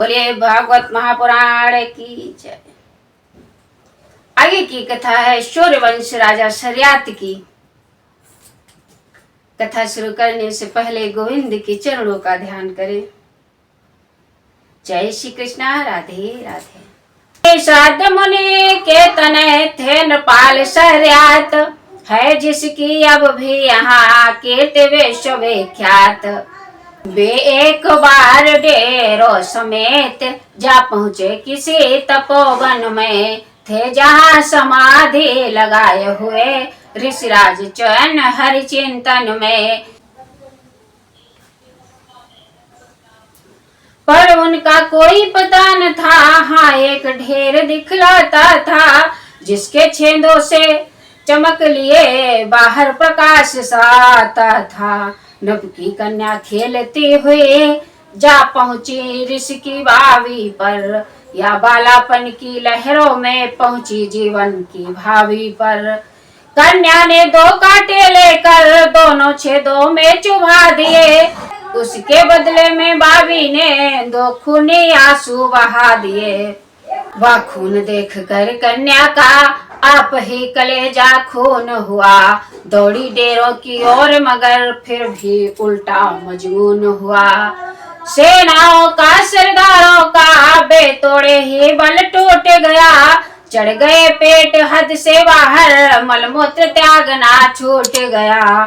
बोले भागवत महापुराण की जय। आगे की कथा है सूर्यवंश राजा शर्यात की। कथा शुरू करने से पहले गोविंद के चरणों का ध्यान करें। जय श्री कृष्णा, राधे राधे। श्राद्ध मुनि के तनय थे नृपाल शर्यात, है जिसकी अब भी यहाँ कीर्ति विश्व विख्यात। वे एक बार डेरों समेत जा पहुँचे किसी तपोवन में, थे जहाँ समाधि लगाए हुए ऋषिराज चयन हरि चिंतन में। पर उनका कोई पता न था, हाँ एक ढेर दिखलाता था, जिसके छेदों से चमक लिए बाहर प्रकाश सा आता था। नभ की कन्या खेलती हुई जा पहुंची ऋषि की बावी पर, या बालापन की लहरों में पहुंची जीवन की भावी पर। कन्या ने दो कांटे लेकर दोनों छेदों में चुभा दिए, उसके बदले में बावी ने दो खूनी आंसू बहा दिए। वह खून देखकर कन्या का आप ही कलेजा खून हुआ, दौड़ी डेरों की ओर मगर फिर भी उल्टा मजबून हुआ। सेनाओं का सरदारों का बेतोड़े ही बल टूट गया, चढ़ गए पेट हद से बाहर मलमूत्र त्यागना छूट गया।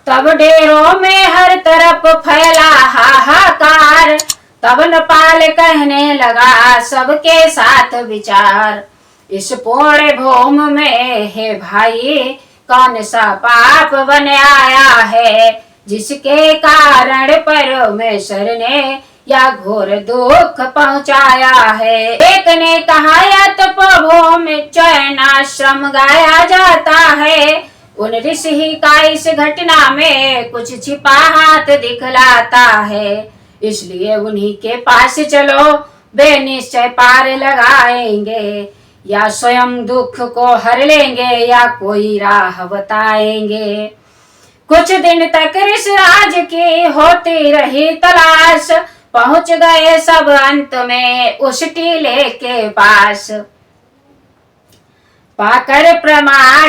तब डेरों में हर तरफ फैला हाहाकार, तब नृपाल कहने लगा सबके साथ विचार। इस पूर्ण भूमि में है भाई कौन सा पाप बन आया है, जिसके कारण परमेश्वर ने या घोर दुख पहुंचाया है। एक ने कहा या तपोभूमि चयन आश्रम गाया जाता है, उन ऋषि का इस घटना में कुछ छिपा हाथ दिखलाता है, इसलिए उन्हीं के पास चलो बेनिश्चय पार लगाएंगे। या स्वयं दुख को हर लेंगे या कोई राह बताएंगे। कुछ दिन तक ऋषिराज की होती रही तलाश, पहुंच गए सब अंत में उस टीले के पास। पाकर प्रमाण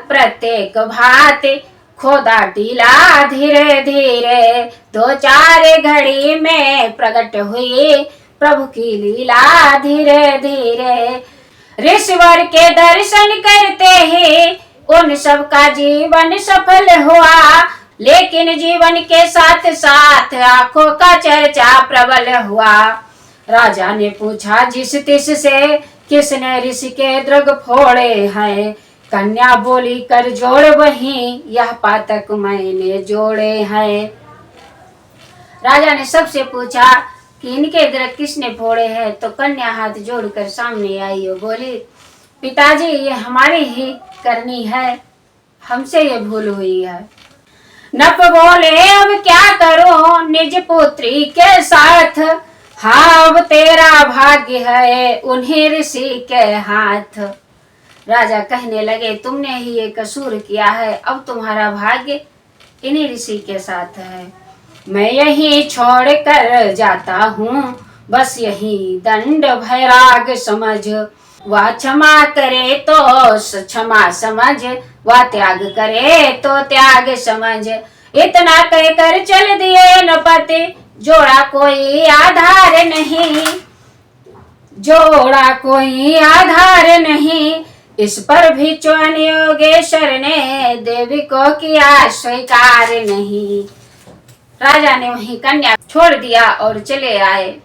प्रत्येक भांति खोदा टीला धीरे धीरे, दो चार घड़ी में प्रकट हुई प्रभु की लीला धीरे धीरे। ऋषिवर के दर्शन करते ही उन सब का जीवन सफल हुआ, लेकिन जीवन के साथ साथ आंखों का चर्चा प्रबल हुआ। राजा ने पूछा जिस तिस से, किसने ऋषि के दृग फोड़े हैं। कन्या बोली कर जोड़ वहीं, यह पातक मैंने जोड़े हैं। राजा ने सबसे पूछा कि इनके दृग किसने फोड़े हैं, तो कन्या हाथ जोड़कर सामने आई और बोली पिताजी ये हमारी ही करनी है, हमसे ये भूल हुई है। नप बोले अब क्या करो निज पुत्री के साथ, हाँ अब तेरा भाग्य है उन्हीं ऋषि के हाथ। राजा कहने लगे तुमने ही ये कसूर किया है, अब तुम्हारा भाग्य इन्हीं ऋषि के साथ है। मैं यही छोड़ कर जाता हूँ, बस यही दंड भैराग समझ। वह क्षमा करे तो क्षमा समझ, वह त्याग करे तो त्याग समझ। इतना कहकर चल दिए नृपति, जोड़ा कोई आधार नहीं, जोड़ा कोई आधार नहीं। इस पर भी चौन योगेश्वर ने देवी को किया स्वीकार नहीं। राजा ने वही कन्या छोड़ दिया और चले आए।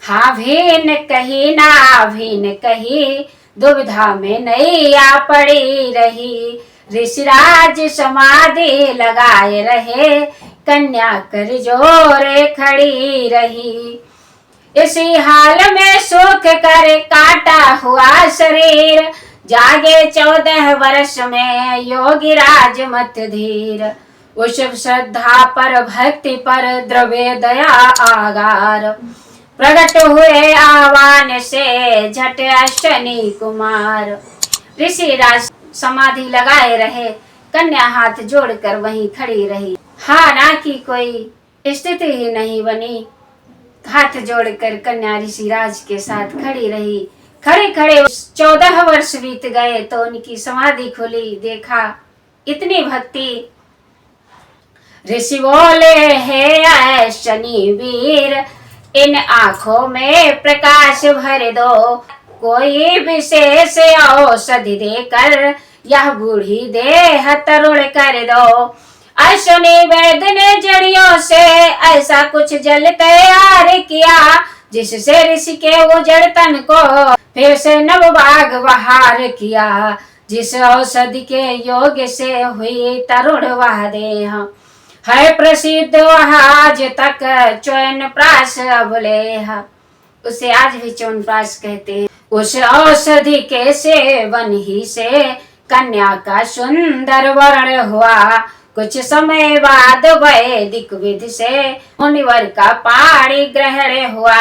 हाँ भी न कही ना भी न कही, दुविधा में नैया पड़ी रही। ऋषिराज समाधि लगाए रहे, कन्या कर जोरे खड़ी रही। इसी हाल में सुख कर काटा हुआ शरीर, जागे 14 वर्ष में योगी राज मत धीर। उस श्रद्धा पर भक्ति पर द्रव्य दया आगार, प्रकट हुए आह्वान से झट अश्विनी कुमार। ऋषिराज समाधि लगाए रहे, कन्या हाथ जोड़कर वहीं खड़ी रही। हाँ ना की कोई स्थिति ही नहीं बनी। हाथ जोड़कर कन्या ऋषिराज के साथ खड़ी रही। खड़े खड़े 14 वर्ष बीत गए तो उनकी समाधि खुली। देखा इतनी भक्ति। ऋषि बोले, हे शनि वीर, इन आंखों में प्रकाश भर दो। कोई विशेष औषधि देकर यह बूढ़ी देह तरुण कर दो। अश्विनी वैद्य ने जड़ियों से ऐसा कुछ जल तैयार किया, जिससे ऋषि के उजड़ तन को फिर से नवबाग बहार किया। जिस औषधि के योग से हुई तरुण वह देह, है प्रसिद्ध वह आज तक च्यवनप्राश अवलेह। उसे आज भी च्यवनप्राश कहते हैं। उस औषधि के सेवन ही से कन्या का सुंदर वर्ण हुआ। कुछ समय बाद वैदिक विधि से मुनिवर का पाणी ग्रहण हुआ।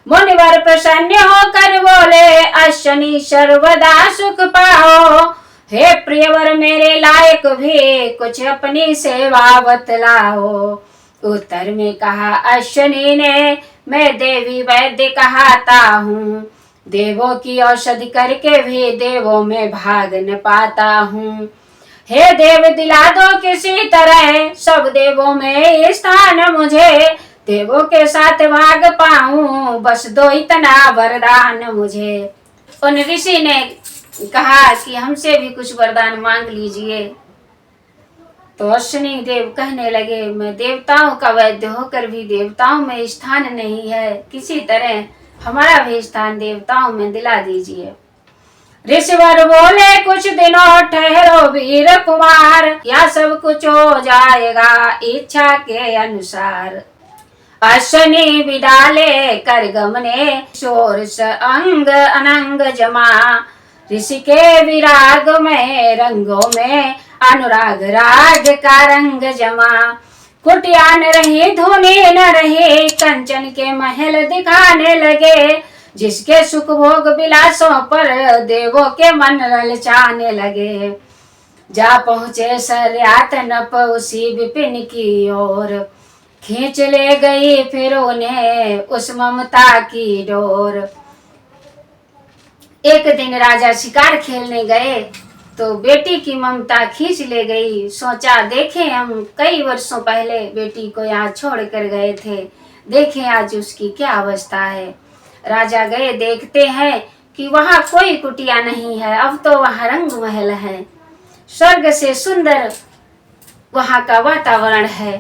मुनिवर प्रसन्न होकर बोले, अश्विनी सर्वदा सुख पाओ। हे प्रियवर, मेरे लायक भी कुछ अपनी सेवा बतलाओ। उत्तर में कहा अश्विनी ने, मैं देवी वैद्य कहता हूँ। देवों की औषधि करके भी देवों में भाग न पाता हूँ। हे देव, दिला दो किसी तरह सब देवों में स्थान मुझे। देवों के साथ भाग पाऊं, बस दो इतना वरदान मुझे। उन ऋषि ने कहा कि हमसे भी कुछ वरदान मांग लीजिए। तो अश्विनी देव कहने लगे, मैं देवताओं का वैद्य होकर भी देवताओं में स्थान नहीं है, किसी तरह हमारा भी स्थान देवताओं में दिला दीजिए। ऋषिवर बोले, कुछ दिनों ठहरो वीर कुमार, या सब कुछ हो जाएगा इच्छा के अनुसार। अश्विनी विदा ले कर गमने, शोर स अंग अनंग जमा। ऋषि के विराग में रंगों में अनुराग राग का रंग जमा। कुटिया न रही, धुनी न रही, कंचन के महल दिखाने लगे। जिसके सुख भोग विलासों पर देवों के मन ललचाने लगे। जा पहुँचे सर्यात नप उसी विपिन की ओर, खींच ले गई फिर उन्हें उस ममता की डोर। एक दिन राजा शिकार खेलने गए तो बेटी की ममता खींच ले गई। सोचा, देखें हम कई वर्षों पहले बेटी को यहाँ छोड़ कर गए थे, देखें आज उसकी क्या अवस्था है। राजा गए, देखते हैं कि वहाँ कोई कुटिया नहीं है, अब तो वहाँ रंग महल है। स्वर्ग से सुंदर वहाँ का वातावरण है।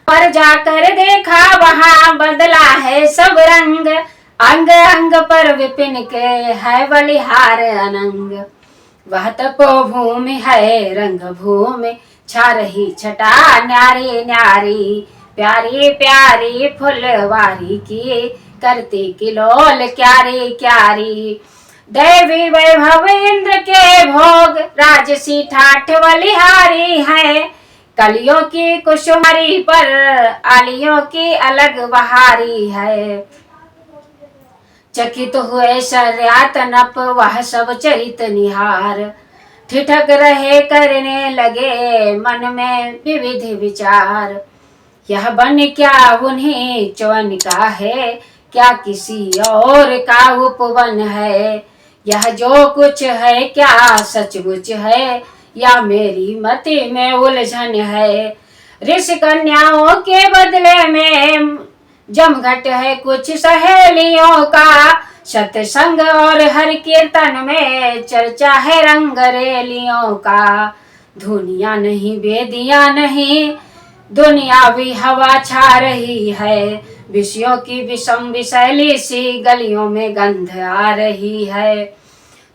पर जाकर देखा वहाँ बदला है सब रंग। अंग अंग पर विपिन के है बलिहार अनंग। वह तपोभूमि है रंग भूमि, छा रही छटा न्यारी न्यारी। प्यारी प्यारी फुलवारी की करती किलोल क्यारी क्यारी। दैवी वैभव इंद्र के भोग, राजसी ठाठ बलिहारी है। कलियों की कुसुमारी पर आलियों की अलग बहारी है। चकित हुए शर्यात नप वह सब चरित निहार। ठिठक रहे करने लगे मन में विविध विचार। यह बन क्या उन्हीं च्यवन का है, क्या किसी और का उपवन है। यह जो कुछ है क्या सचमुच है, या मेरी मति में उलझन है। ऋषि कन्याओं के बदले में जमघट है कुछ सहेलियों का। सत्संग और हर कीर्तन में चर्चा है रंग रेलियों का। धुनिया नहीं बेदिया नहीं, दुनिया भी हवा छा रही है। विषयों की विषम विशैली सी गलियों में गंध आ रही है।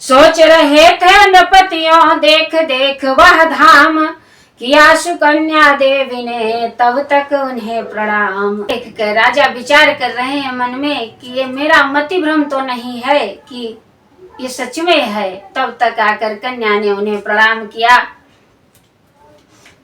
सोच रहे थे नपतियों देख देख वह धाम, किया सुकन्या देवी ने तब तक उन्हें प्रणाम। देख कर राजा विचार कर रहे हैं मन में कि ये मेरा मति भ्रम तो नहीं है कि ये सच में है। तब तक आकर कन्या ने उन्हें प्रणाम किया।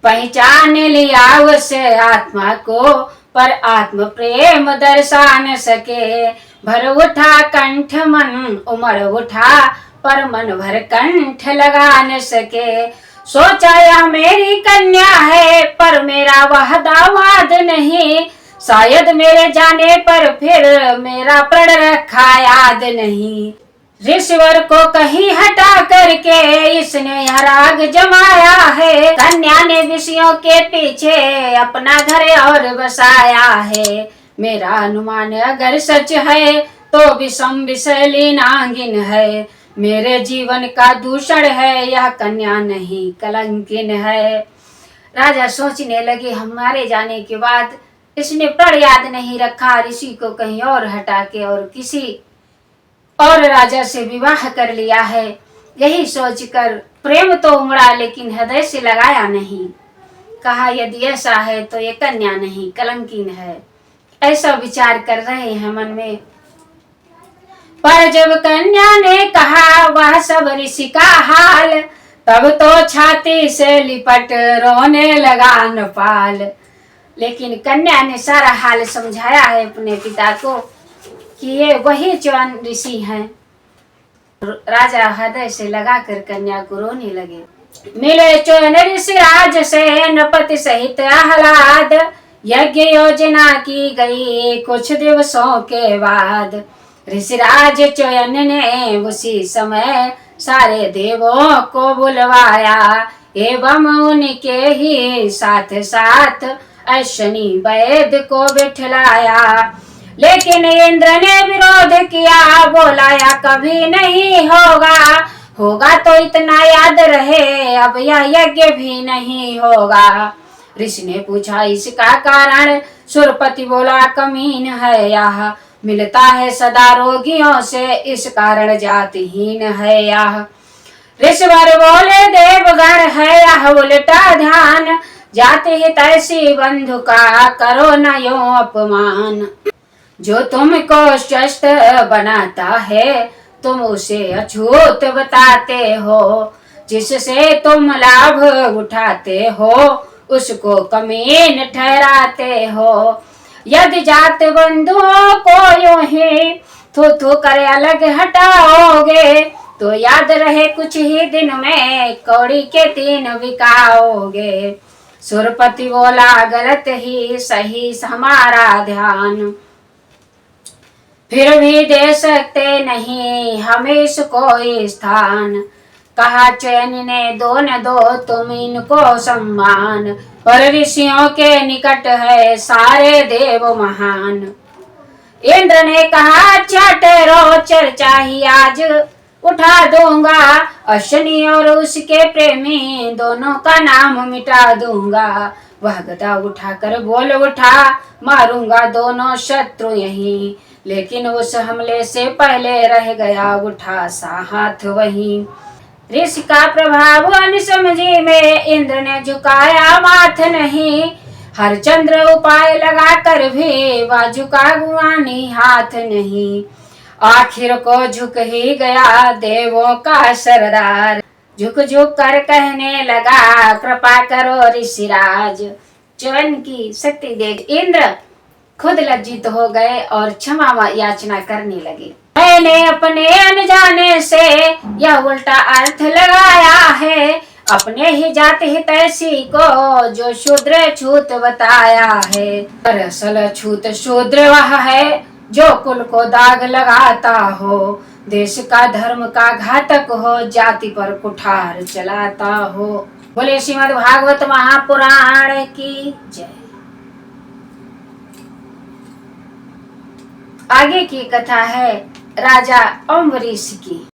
पहचान लिया उस आत्मा को, पर आत्म प्रेम दर्शा न सके। भर उठा कंठ मन उमड़ उठा, पर मन भर कंठ लगा न सके। सोचा यह मेरी कन्या है, पर मेरा वह दामाद नहीं। शायद मेरे जाने पर फिर मेरा प्रण रखा याद नहीं। ऋषिवर को कहीं हटा करके इसने यह राग जमाया है। कन्या ने विषयों के पीछे अपना घर और बसाया है। मेरा अनुमान अगर सच है तो विषम विषैली नागिन है। मेरे जीवन का दूषण है, यह कन्या नहीं कलंकिन है। राजा सोचने लगे, हमारे जाने के बाद इसने प्रण याद नहीं रखा, ऋषि को कहीं और हटा के और किसी और राजा से विवाह कर लिया है। यही सोचकर प्रेम तो उमड़ा लेकिन हृदय से लगाया नहीं। कहा यदि ऐसा है तो ये कन्या नहीं कलंकिन है। ऐसा विचार कर रहे हैं मन में। पर जब कन्या ने कहा वह सब ऋषि का हाल, तब तो छाती से लिपट रोने लगा नपाल। लेकिन कन्या ने सारा हाल समझाया है अपने पिता को कि ये वही च्यवन ऋषि हैं। राजा हृदय से लगाकर कन्या को रोने लगे। मिले च्यवन ऋषि राज से नृपति सहित आह्लाद। यज्ञ योजना की गई कुछ दिवसों के बाद। ऋषिराज च्यवन ने उसी समय सारे देवों को बुलवाया, एवं उनके ही साथ साथ अश्विनी वैद को बिठलाया। लेकिन इंद्र ने विरोध किया, बोला या कभी नहीं होगा। होगा तो इतना याद रहे, अब यह यज्ञ भी नहीं होगा। ऋषि ने पूछा इसका कारण। सुरपति बोला कमीन है यह, मिलता है सदा रोगियों से, इस कारण जातिहीन है यह। ऋषिवर बोले देवगण है यह उल्टा ध्यान। जाति हित ऐसी बंधु का करो न यो अपमान। जो तुमको स्वस्थ बनाता है तुम उसे अछूत बताते हो। जिससे तुम लाभ उठाते हो उसको कमीन ठहराते हो। यदि जात बंधुओं को यूं ही थू थू कर अलग हटाओगे तो याद रहे कुछ ही दिन में कौड़ी के 3 बिकाओगे। सुरपति बोला गलत ही सही हमारा ध्यान, फिर भी दे सकते नहीं हम इसको स्थान। कहा चैन ने दो न दो तुम इनको सम्मान, पर ऋषियों के निकट है सारे देव महान। इंद्र ने कहा अच्छा ठहरो, चर्चा ही आज उठा दूंगा। अश्विनी और उसके प्रेमी दोनों का नाम मिटा दूंगा। वह गदा उठाकर बोल उठा, मारूंगा दोनों शत्रु यहीं। लेकिन उस हमले से पहले रह गया उठा सा हाथ वहीं। ऋषि का प्रभाव अनसमझी में इंद्र ने झुकाया माथ नहीं। हरचंद्र उपाय लगा कर भी वह झुका गुआनी हाथ नहीं। आखिर को झुक ही गया देवों का सरदार। झुक झुक कर कहने लगा कृपा करो ऋषिराज। च्यवन की शक्ति देख इंद्र खुद लज्जित हो गए और क्षमा याचना करने लगे। मैंने अपने अनजाने से यह उल्टा अर्थ लगाया है। अपने ही जाति हितैषी को जो शूद्र छूत बताया है। दरअसल छूत शूद्र वह है जो कुल को दाग लगाता हो, देश का धर्म का घातक हो, जाति पर कुठार चलाता हो। बोले श्रीमद् भागवत महापुराण की जय। आगे की कथा है राजा अम्बरीश की।